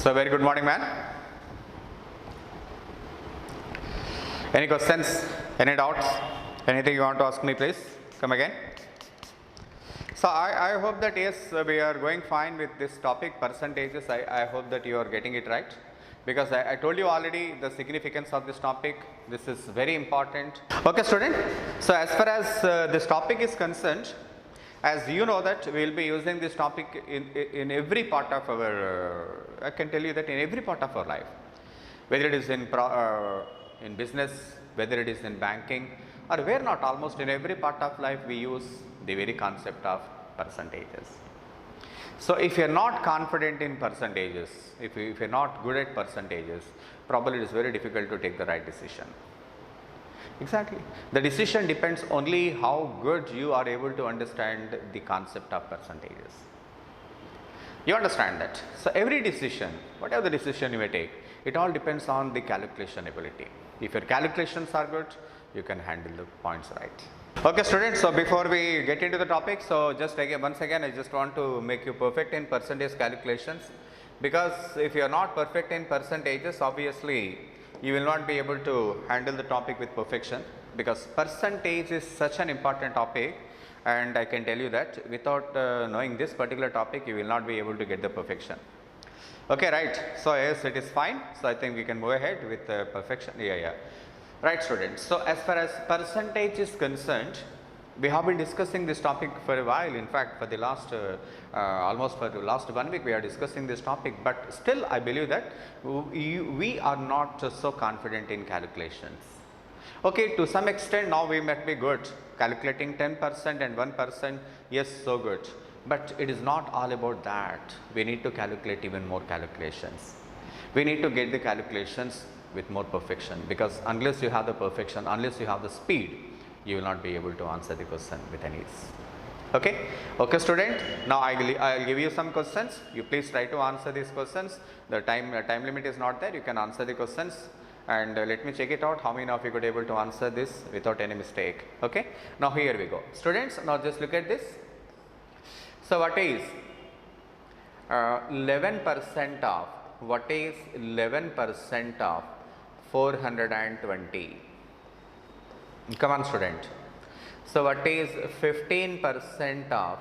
So very good morning, man. Any questions? Any doubts? Anything you want to ask me, please? Come again. So I hope that yes, we are going fine with this topic, percentages. I hope that you are getting it right, because I told you already the significance of this topic. This is very important. Okay, student. So as far as this topic is concerned, as you know that we will be using this topic in every part of our, I can tell you that in every part of our life, whether it is in business, whether it is in banking, or where not, almost in every part of life we use the very concept of percentages. So if you are not confident in percentages, if you are not good at percentages, probably it is very difficult to take the right decision. Exactly. The decision depends only how good you are able to understand the concept of percentages. You understand that. So every decision, whatever the decision you may take, it all depends on the calculation ability. If your calculations are good, you can handle the points right. Okay, students, so before we get into the topic, so just again, once again, I just want to make you perfect in percentage calculations, because if you are not perfect in percentages, obviously you will not be able to handle the topic with perfection, because percentage is such an important topic, and I can tell you that without knowing this particular topic, you will not be able to get the perfection. Okay, right. So yes, it is fine. So I think we can move ahead with perfection. Yeah. Right, students. So as far as percentage is concerned, we have been discussing this topic for a while. In fact, for the last almost for the last 1 week, we are discussing this topic. But still, I believe that we are not so confident in calculations. Okay, to some extent now we might be good calculating 10% and 1%. Yes, so good. But it is not all about that. We need to calculate even more calculations. We need to get the calculations with more perfection, because unless you have the perfection, unless you have the speed, you will not be able to answer the question with any ease. Okay, student. Now I will give you some questions. You please try to answer these questions. The time limit is not there. You can answer the questions, and let me check it out. How many of you could able to answer this without any mistake? Okay. Now here we go, students. Now just look at this. So what is 11% of? What is 11% of 420? Come on, student. So what is 15% of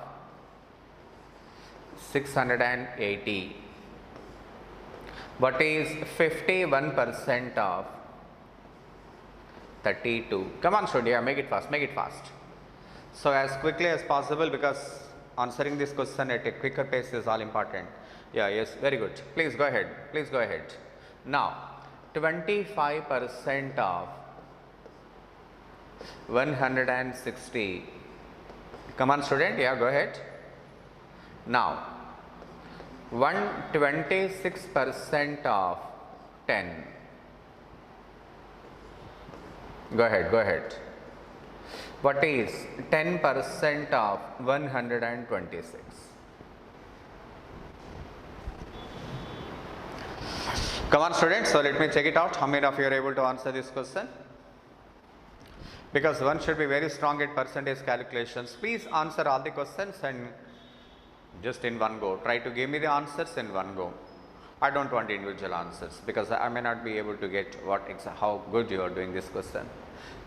680? What is 51% of 32? Come on, student. Yeah, make it fast. Make it fast. So as quickly as possible, because answering this question at a quicker pace is all important. Yeah, yes, very good. Please go ahead. Please go ahead. Now, 25% of 160. Come on, student. Yeah, go ahead. Now, 126% of 10. Go ahead. What is 10% of 126? Come on, students. So let me check it out. How many of you are able to answer this question? Because one should be very strong at percentage calculations. Please answer all the questions and just in one go. Try to give me the answers in one go. I don't want individual answers, because I may not be able to get how good you are doing this question.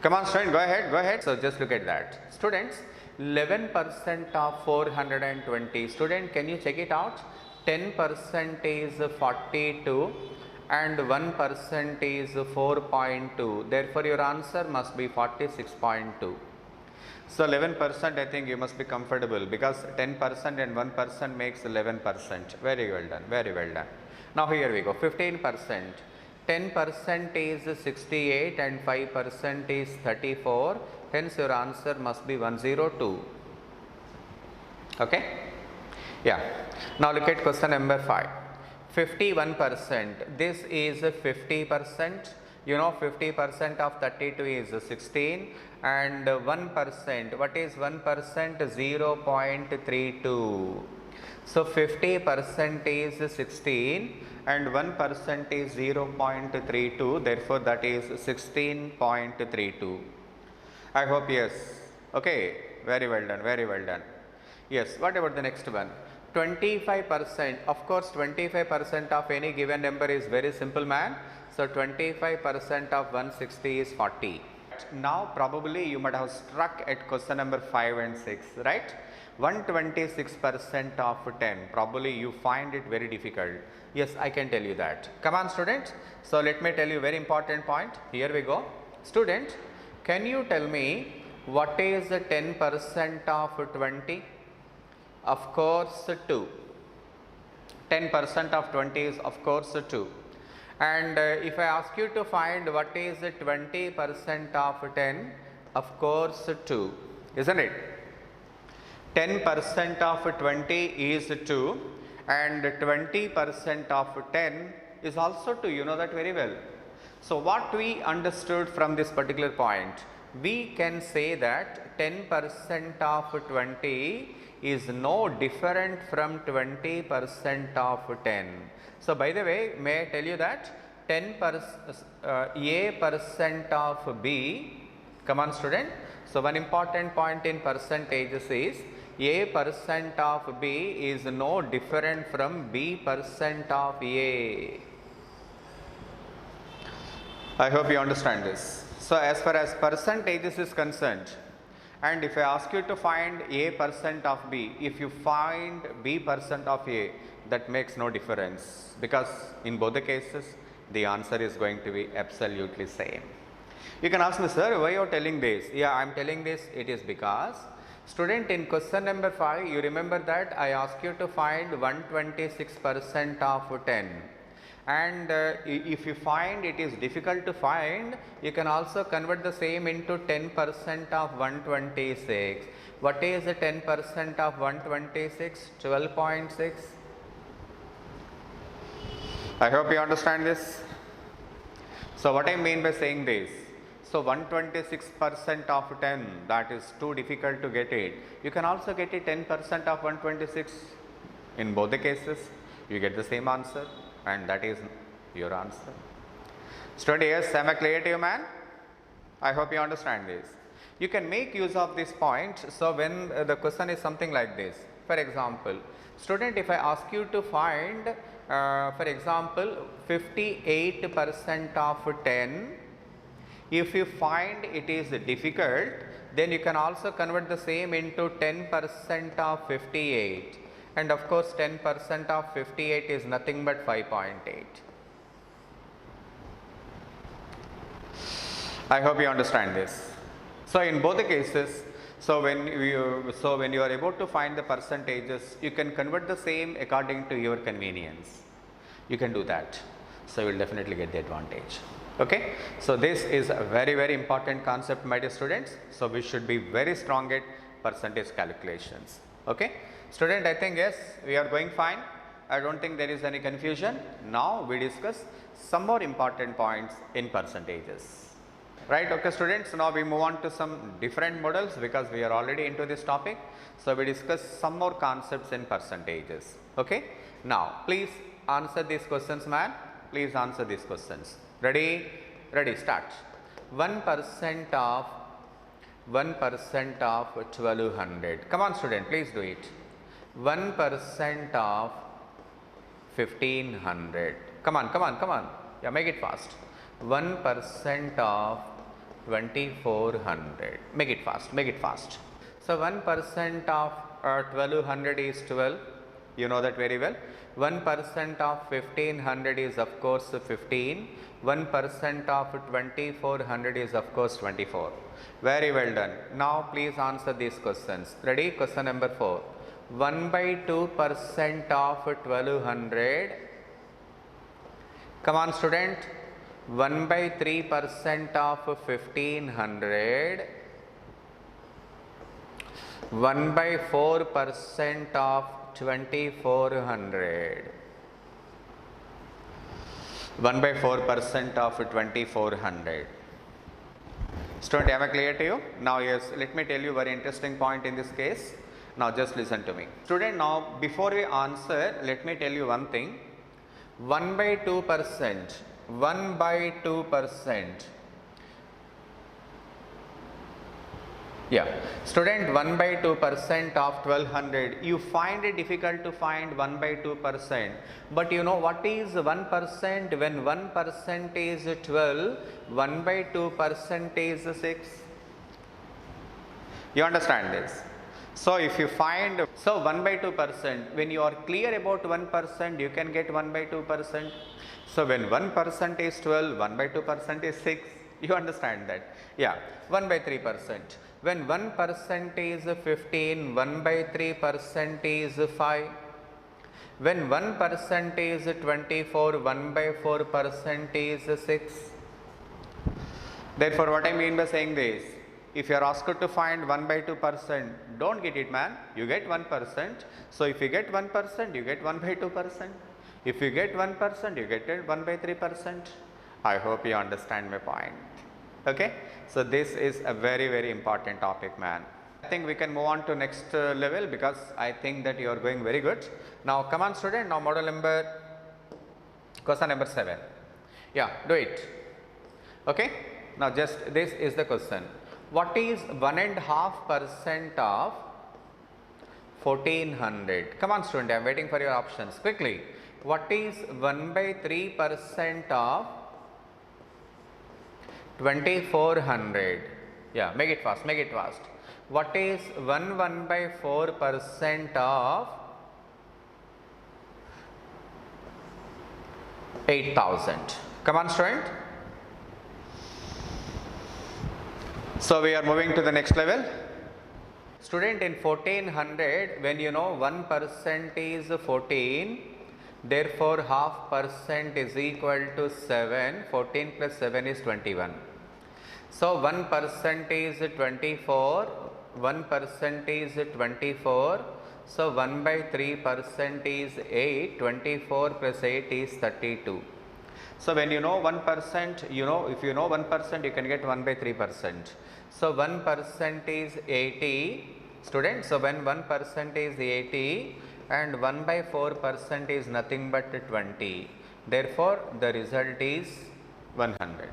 Come on, student, go ahead. So just look at that. Students, 11% of 420. Student, can you check it out? 10% is 42 and 1% is 4.2. Therefore, your answer must be 46.2. So 11%, I think you must be comfortable, because 10% and 1% makes 11%. Very well done. Now here we go. 15%. 10% is 68 and 5% is 34. Hence your answer must be 102. Okay? Yeah. Now look at question number 5. 51%. This is 50%. You know, 50% of 32 is 16, and 1%. What is 1%? 0.32. So 50% is 16 and 1% is 0.32. Therefore, that is 16.32. I hope yes. Okay. Very well done. Yes. What about the next one? 25%, of course 25% of any given number is very simple, man. So 25% of 160 is 40. Now probably you might have struck at question number 5 and 6, right? 126% of 10, probably you find it very difficult. Yes, I can tell you that. Come on students. So let me tell you very important point. Here we go. Student, can you tell me what is the 10% of 20? Of course 2. 10% of 20 is of course 2. And if I ask you to find what is the 20% of 10, of course 2, isn't it? 10% of 20 is 2 and 20% of 10 is also 2, you know that very well. So what we understood from this particular point, we can say that 10% of 20 is no different from 20% of 10. So by the way, may I tell you that A percent of B, come on student. So one important point in percentages is A percent of B is no different from B percent of A. I hope you understand this. So as far as percentages is concerned, and if I ask you to find A percent of B, if you find B percent of A, that makes no difference, because in both the cases the answer is going to be absolutely same. You can ask me, sir, why you are telling this? Yeah, I am telling this, it is because student, in question number 5, you remember that I asked you to find 126% of 10. And if you find it is difficult to find, you can also convert the same into 10% of 126. What is the 10% of 126? 12.6. I hope you understand this. So what I mean by saying this, so 126% of 10, that is too difficult to get it. You can also get it 10% of 126. In both the cases, you get the same answer, and that is your answer. Student, yes, I am a creative man. I hope you understand this. You can make use of this point. So when the question is something like this, for example, student, if I ask you to find, for example, 58% of 10, if you find it is difficult, then you can also convert the same into 10% of 58. And of course 10% of 58 is nothing but 5.8. I hope you understand this. So in both the cases, so when you are able to find the percentages, you can convert the same according to your convenience. You can do that. So you will definitely get the advantage. Okay. So this is a very, very important concept, my dear students. So we should be very strong at percentage calculations. Okay. Student, I think yes, we are going fine. I don't think there is any confusion. Now we discuss some more important points in percentages. Right, okay students, now we move on to some different models because we are already into this topic. So we discuss some more concepts in percentages. Okay. Now please answer these questions, man. Please answer these questions. Ready? Ready, start. 1% of 1200. Come on student, please do it. 1% of 1500. Come on, come on, come on. Yeah, make it fast. 1% of 2400. Make it fast, make it fast. So 1% of 1200 is 12. You know that very well. 1% of 1500 is of course 15. 1% of 2400 is of course 24. Very well done. Now please answer these questions. Ready? Question number 4. 1 by 2% of 1200. Come on student. 1 by 3% of 1500. 1 by 4% of 2400. 1 by 4% of 2400. Student, am I clear to you? Now yes, let me tell you very interesting point in this case. Now just listen to me. Student, now before we answer, let me tell you one thing. 1 by 2%. 1 by 2%. Yeah, student, 1 by 2% of 1200, you find it difficult to find 1 by 2%, but you know what is 1%? When 1% is 12, 1 by 2% is 6. You understand this? So if you find, so 1 by 2%, when you are clear about 1%, you can get 1 by 2%. So when 1% is 12, 1 by 2% is 6. You understand that? Yeah, 1 by 3%. When 1% is 15, 1 by 3% is 5. When 1% is 24, 1 by 4% is 6. Therefore, what I mean by saying this, if you are asked to find 1 by 2%, don't get it, man. You get 1%. So if you get 1%, you get 1 by 2%. If you get 1%, you get it 1 by 3%. I hope you understand my point. Okay. So this is a very, very important topic, man. I think we can move on to next level, because I think that you are going very good. Now come on, student. Now question number 7. Yeah, do it. Okay. Now just this is the question. What is 1.5% of 1400? Come on, student. I am waiting for your options quickly. What is 1 by 3% of 2400? Yeah, make it fast, make it fast. What is 1 by 4% of 8000? Come on, student. So we are moving to the next level. Student, in 1400, when you know 1% is 14, therefore half percent is equal to 7. 14 plus 7 is 21. So 1% is 24, 1% is 24. So 1 by 3% is 8, 24 plus 8 is 32. So when you know 1%, you know, if you know 1%, you can get 1 by 3%. So 1% is 80, students. So when 1% is 80 and 1 by 4% is nothing but 20. Therefore, the result is 100.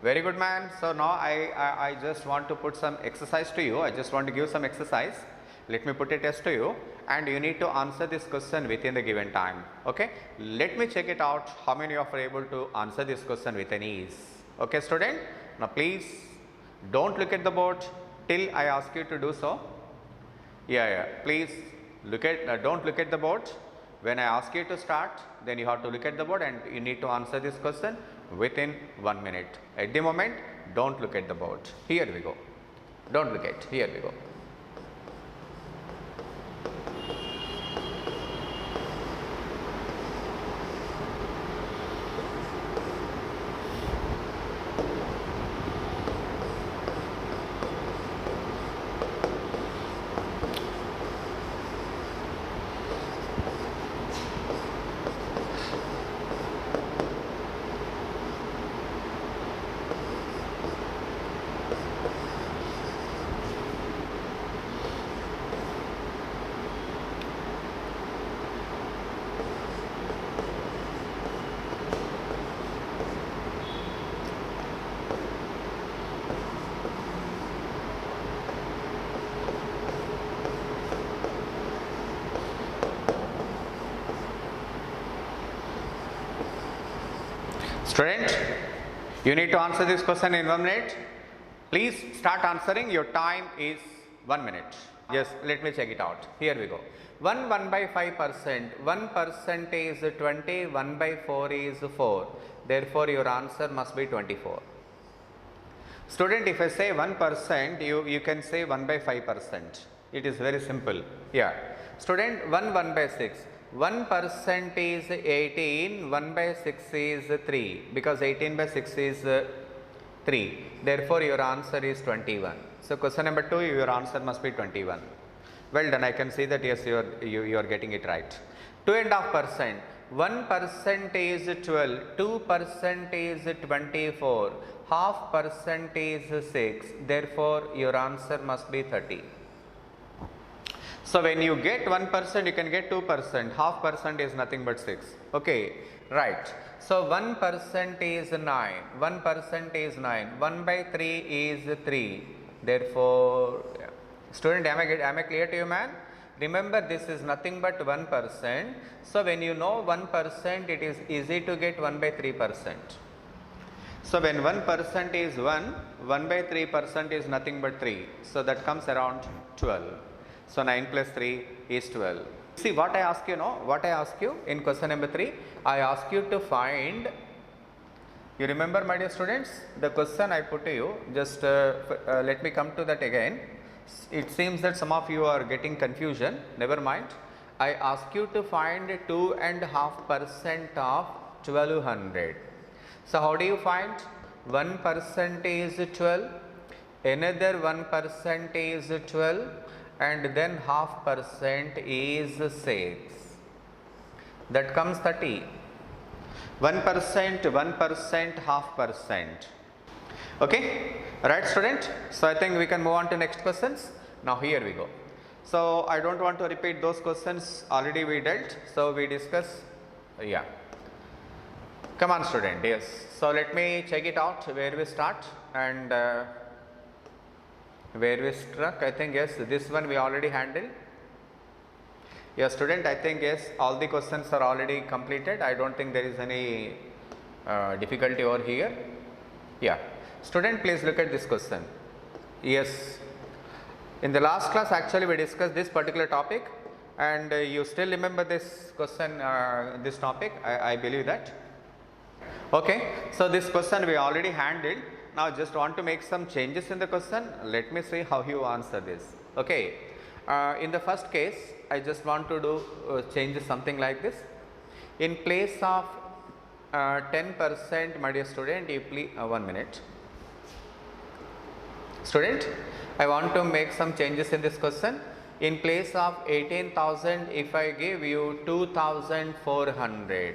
Very good, man. So now I just want to put some exercise to you. I just want to give some exercise. Let me put a test to you, and you need to answer this question within the given time. Okay. Let me check it out how many of you are able to answer this question with an ease. Okay, student. Now please don't look at the board till I ask you to do so. Yeah. Please look at, don't look at the board. When I ask you to start, then you have to look at the board and you need to answer this question within 1 minute. At the moment, don't look at the board. Here we go. Don't look at, here we go. Student, you need to answer this question in 1 minute. Please start answering. Your time is 1 minute. Yes, let me check it out. Here we go. 1 by 5%. 1% is 20. 1 by 4 is 4. Therefore, your answer must be 24. Student, if I say 1%, you can say 1 by 5%. It is very simple. Yeah. Student, 1 by 6. 1% is 18, 1 by 6 is 3, because 18 by 6 is 3. Therefore, your answer is 21. So, question number 2, your answer must be 21. Well done, I can see that yes, you are getting it right. 2.5%. 1% is 12, 2% is 24, half percent is 6. Therefore, your answer must be 30. So when you get 1%, you can get 2%, half percent is nothing but 6. Okay, right. So 1% is 9, 1% is 9, 1 by 3 is 3, Therefore, student, am I clear to you, man? Remember, this is nothing but 1%. So when you know 1%, it is easy to get 1 by 3%. So when 1% is 1 by 3% is nothing but 3. So that comes around 12. So 9 plus 3 is 12. See what I ask you now, what I ask you in question number 3, I ask you to find, you remember my dear students, the question I put to you, just let me come to that again. It seems that some of you are getting confusion, never mind. I ask you to find 2.5% of 1200. So how do you find? 1% is 12, another 1% is 12, and then half percent is 6. That comes 30. 1%, 1%, half percent. Okay, right student? So I think we can move on to next questions. Now here we go. So I don't want to repeat those questions, already we dealt. So we discuss, yeah. Come on student, yes. So let me check it out where we start and where we struck. I think yes, this one we already handled. Yes student, I think yes, all the questions are already completed. I don't think there is any difficulty over here. Yeah. Student, please look at this question. Yes. In the last class actually we discussed this particular topic, and you still remember this question, this topic, I believe that. Okay, so this question we already handled. Now just want to make some changes in the question. Let me see how you answer this. Okay, in the first case I just want to do change something like this. In place of 10%, my dear student, you please 1 minute. Student, I want to make some changes in this question. In place of 18,000, if I give you 2,400,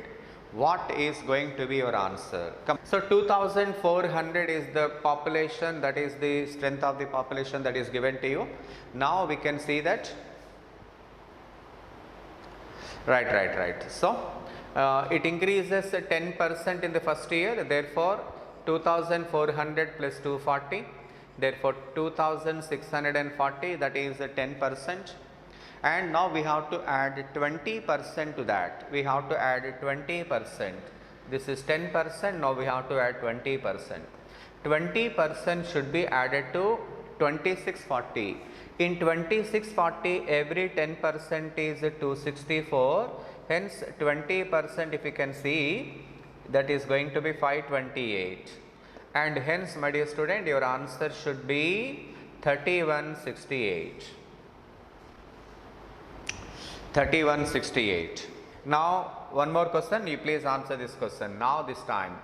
what is going to be your answer? So 2,400 is the population, that is the strength of the population that is given to you. Now we can see that. Right. So it increases 10% in the first year, therefore 2,400 plus 240, therefore 2,640, that is 10%. And now we have to add 20% to that. We have to add 20%. This is 10%. Now we have to add 20%. 20% should be added to 2640. In 2640, every 10% is 264. Hence 20%, if you can see, that is going to be 528. And hence, my dear student, your answer should be 3168. 3168. Now one more question, you please answer this question now, this time.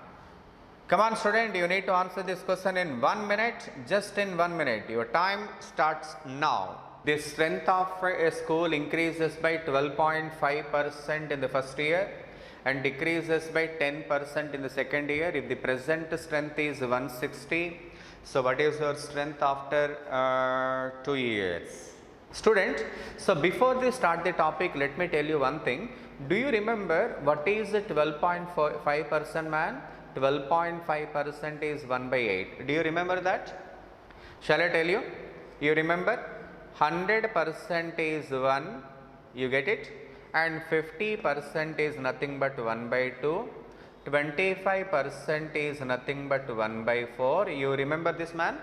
Come on student, you need to answer this question in 1 minute, just in 1 minute. Your time starts now. The strength of a school increases by 12.5% in the first year and decreases by 10% in the second year. If the present strength is 160, so what is your strength after 2 years? Student, so before we start the topic, let me tell you one thing. Do you remember what is 12.5%, man? 12.5% is 1 by 8. Do you remember that? Shall I tell you? You remember? 100% is 1, you get it? And 50% is nothing but 1 by 2. 25% is nothing but 1 by 4. You remember this, man?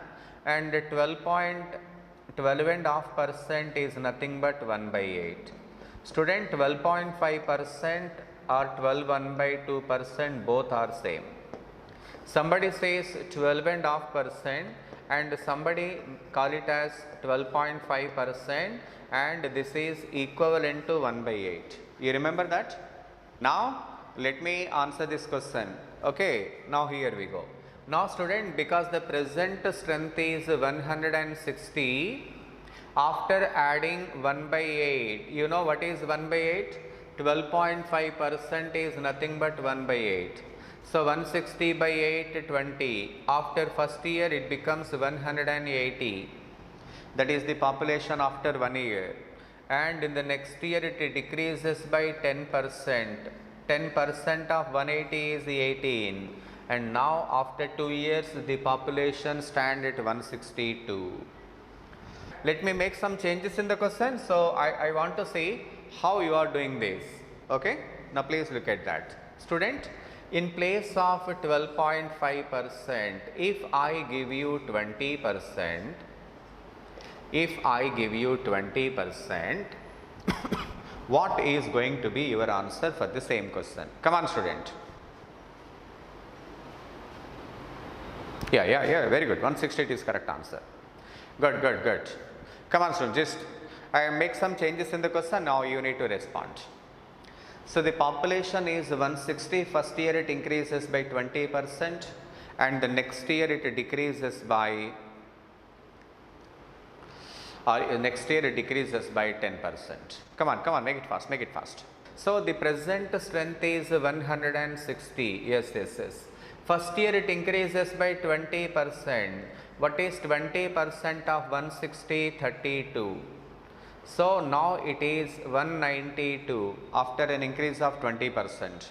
And 12.5% is nothing but 1 by 8. Student, 12.5% or 12 1 by 2%, both are same. Somebody says 12.5% and somebody call it as 12.5%, and this is equivalent to 1 by 8. You remember that? Now let me answer this question. Okay, now here we go. Now student, because the present strength is 160, after adding 1 by 8, you know what is 1 by 8? 12.5% is nothing but 1 by 8. So 160 by 8, 20. After first year it becomes 180. That is the population after 1 year. And in the next year it decreases by 10%. 10% of 180 is 18. and now after 2 years the population stand at 162. Let me make some changes in the question. So I want to see how you are doing this. Okay. Now please look at that. Student, in place of 12.5%, if I give you 20%, what is going to be your answer for the same question? Come on, student. Yeah, very good. 168 is correct answer. Good. Come on, student, just I make some changes in the question. Now you need to respond. So the population is 160. First year it increases by 20%, and the next year it decreases by next year it decreases by 10%. Come on, make it fast. So the present strength is 160. Yes. First year it increases by 20%. What is 20% of 160? 32. So now it is 192 after an increase of 20%.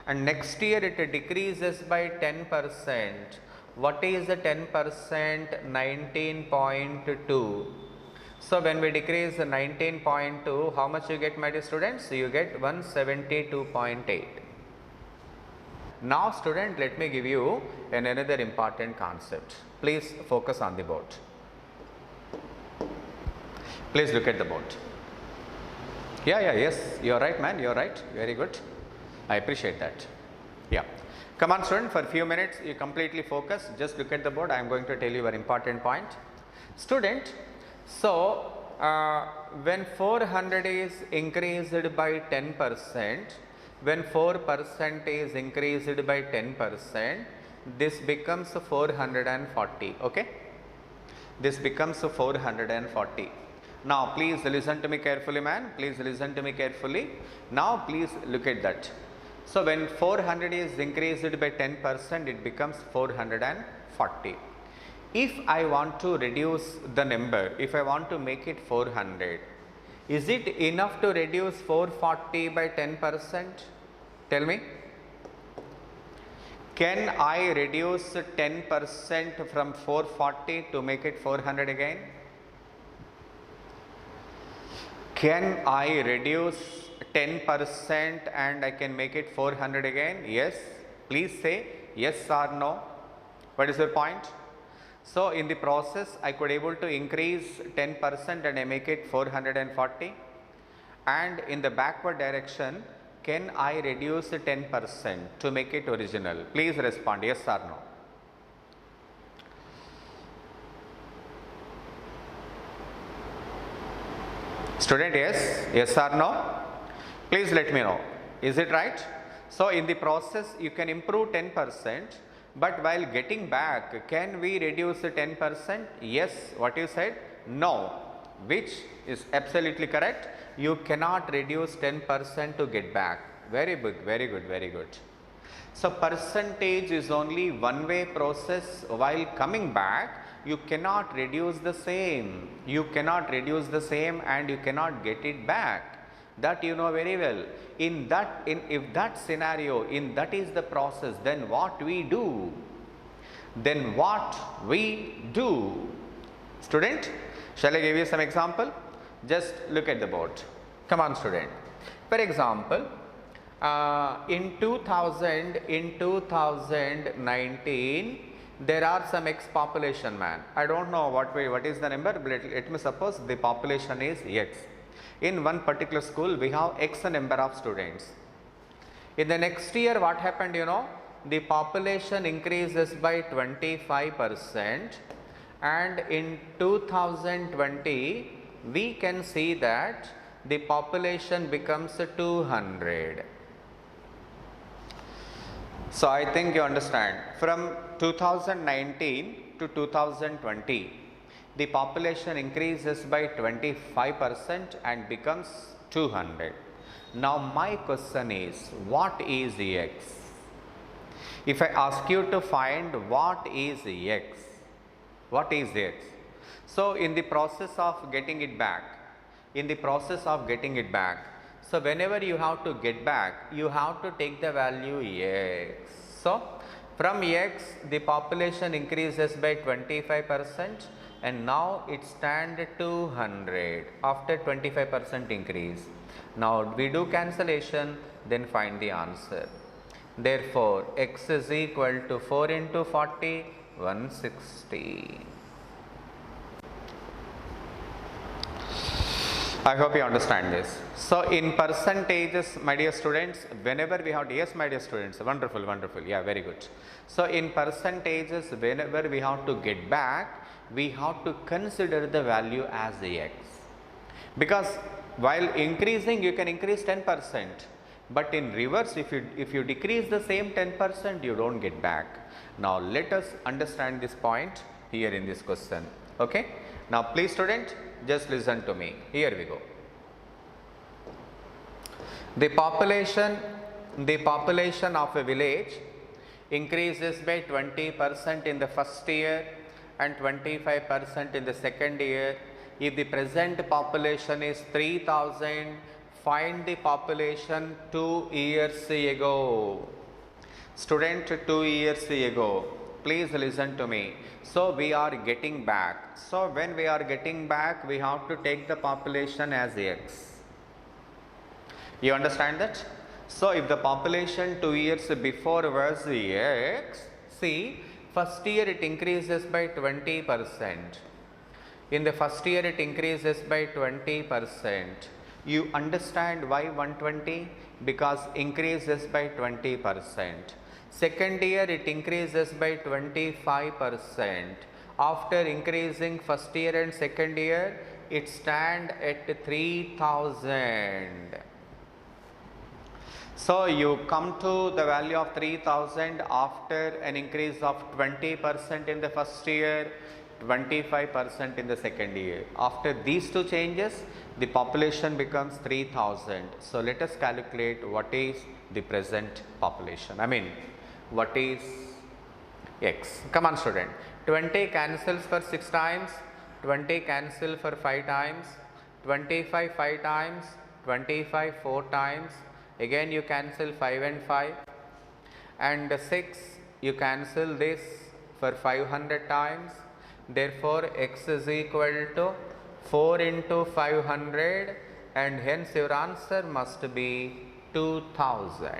And next year it decreases by 10%. What is the 10%? 19.2. So when we decrease 19.2, how much you get, my dear students? You get 172.8. Now student, let me give you another important concept. Please focus on the board. Please look at the board. Yes, you are right, man, you are right. Very good. I appreciate that. Yeah. Come on, student, for a few minutes you completely focus. Just look at the board. I am going to tell you an important point. Student, so when 400 is increased by 10%, when 4% is increased by 10%, this becomes 440. Okay, this becomes 440. Now please listen to me carefully, man. Please listen to me carefully. Now please look at that. So when 400 is increased by 10%, it becomes 440. If I want to reduce the number, if I want to make it 400, is it enough to reduce 440 by 10%? Tell me. Can I reduce 10% from 440 to make it 400 again? Can I reduce 10% and I can make it 400 again? Yes. Please say yes or no. What is your point? So in the process I could able to increase 10% and I make it 440, and in the backward direction can I reduce 10% to make it original? Please respond yes or no. Student, yes or no? Please let me know. Is it right? So in the process you can improve 10%, but while getting back, can we reduce 10%? Yes. What you said? No. Which is absolutely correct. You cannot reduce 10% to get back. Very good. So percentage is only one way process. While coming back, you cannot reduce the same. And you cannot get it back. That you know very well. If that scenario, that is the process, then what we do? Student, shall I give you some example? Just look at the board. Come on, student. For example, in 2019, there are some X population, man. I don't know what is the number, but let me suppose the population is X. In one particular school, we have X number of students. In the next year, what happened, you know? The population increases by 25%, and in 2020, we can see that the population becomes 200. So I think you understand. From 2019 to 2020, the population increases by 25% and becomes 200. Now my question is, what is X? If I ask you to find what is X, so in the process of getting it back, so whenever you have to get back, you have to take the value X. So From X, the population increases by 25% and now it stands 200 after 25% increase. Now we do cancellation, then find the answer. Therefore, X is equal to 4 into 40, 160. I hope you understand this. So, in percentages, my dear students, whenever we have, yes, my dear students, wonderful, wonderful, yeah, very good. So, in percentages, whenever we have to get back, we have to consider the value as the X. Because while increasing, you can increase 10%, but in reverse, if you decrease the same 10%, you don't get back. Now, let us understand this point here in this question, okay? Now, please student, just listen to me. Here we go. The population of a village increases by 20% in the first year and 25% in the second year. If the present population is 3000, find the population 2 years ago. Student, 2 years ago. Please listen to me. So we are getting back. So when we are getting back, we have to take the population as X. You understand that? So if the population 2 years before was X, see, first year it increases by 20%. In the first year it increases by 20%. You understand why 120? Because increases by 20%. Second year it increases by 25%. After increasing first year and second year, it stands at 3000. So you come to the value of 3000 after an increase of 20% in the first year, 25% in the second year. After these two changes, the population becomes 3000. So let us calculate what is the present population. I mean, what is X? Come on student. 20 cancels for 6 times, 20 cancel for 5 times, 25 5 times, 25 4 times. Again you cancel 5 and 5, and 6 you cancel this for 500 times. Therefore, X is equal to 4 into 500, and hence your answer must be 2000.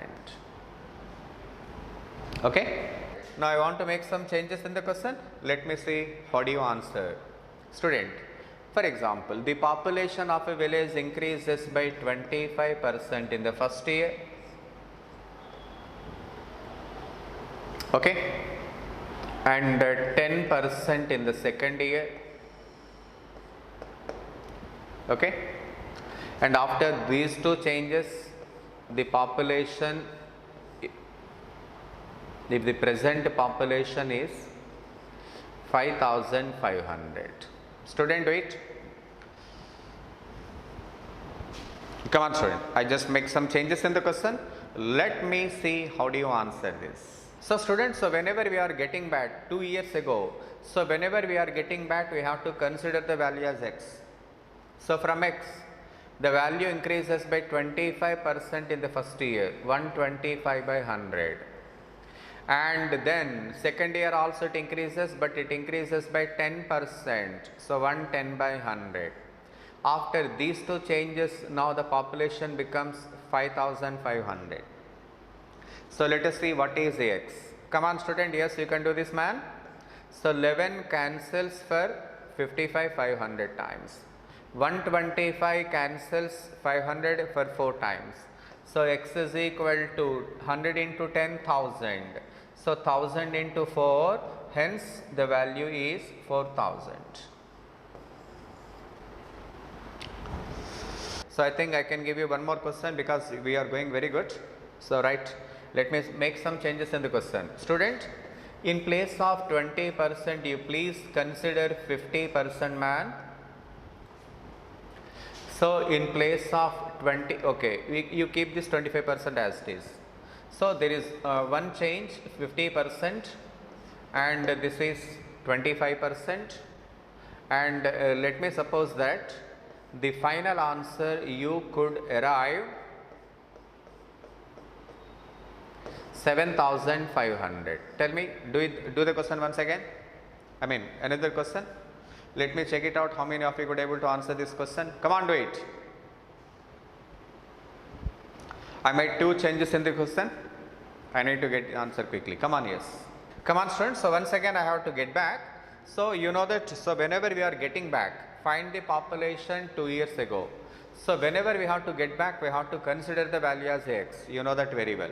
Okay. Now I want to make some changes in the question. Let me see how do you answer. Student, for example, the population of a village increases by 25% in the first year. Okay. And 10% in the second year. Okay. And after these two changes, the population, if the present population is 5500. Student, wait. Come on student, I just make some changes in the question. Let me see how do you answer this. So students, so whenever we are getting back 2 years ago, so whenever we are getting back, we have to consider the value as X. So from X, the value increases by 25% in the first year, 125 by 100. And then second year also it increases, but it increases by 10%, so 110 by 100. After these two changes, now the population becomes 5500. So let us see what is X. Come on student, yes, you can do this man. So 11 cancels for 55 500 times. 125 cancels 500 for 4 times. So X is equal to 100 into 10,000. So 1000 into 4, hence the value is 4000. So I think I can give you one more question because we are going very good. So right, let me make some changes in the question. Student, in place of 20%, you please consider 50% man. So in place of 20, okay, you keep this 25% as it is. So there is one change, 50%, and this is 25%, and let me suppose that the final answer you could arrive 7,500. Tell me, do the question once again. I mean, another question. Let me check it out. How many of you could able to answer this question? Come on, do it. I made 2 changes in the question. I need to get the answer quickly. Come on, yes. Come on, students. So once again, I have to get back. So you know that. So whenever we are getting back, find the population 2 years ago. So whenever we have to get back, we have to consider the value as x. You know that very well.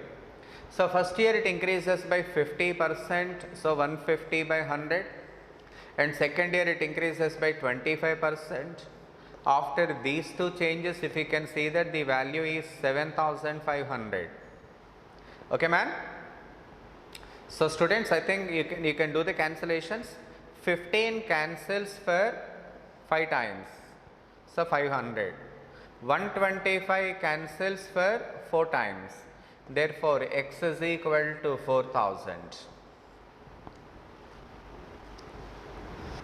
So first year it increases by 50%. So 150 by 100. And second year it increases by 25%. After these 2 changes, if you can see that the value is 7,500. Okay, man? So students, I think you can do the cancellations. 15 cancels for 5 times. So 500. 125 cancels for 4 times. Therefore, x is equal to 4,000.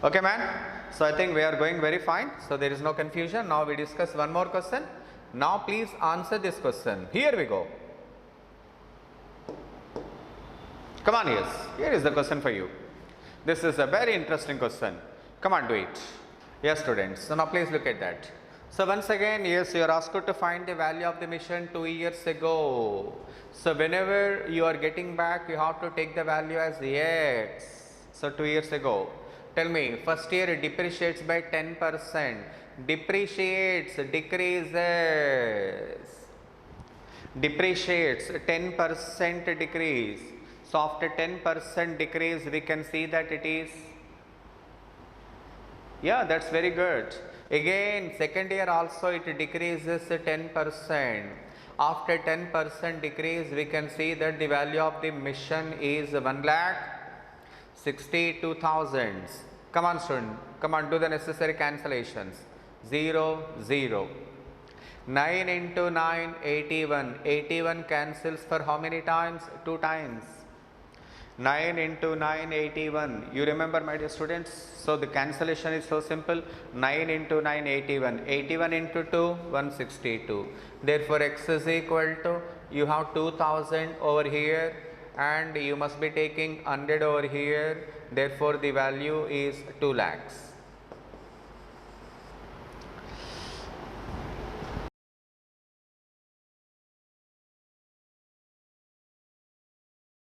Okay, man? So I think we are going very fine. So there is no confusion. Now we discuss one more question. Now please answer this question. Here we go. Come on, yes. Here is the question for you. This is a very interesting question. Come on, do it. Yes, students. So now please look at that. So once again, yes, you are asked to find the value of the mission 2 years ago. So whenever you are getting back, you have to take the value as x. So 2 years ago. Tell me, first year it depreciates by 10%. Depreciates, decreases. Depreciates, 10% decrease. So after 10% decrease, we can see that it is, yeah, that's very good. Again, second year also it decreases 10%. After 10% decrease, we can see that the value of the mission is 1,62,000. Come on, student. Come on, do the necessary cancellations. 0, 0. 9 into 9, 81. 81 cancels for how many times? 2 times. 9 into 9, 81. You remember, my dear students? So the cancellation is so simple. 9 into 9, 81. 81 into 2, 162. Therefore, x is equal to, you have 2000 over here and you must be taking 100 over here. Therefore, the value is 2 lakhs.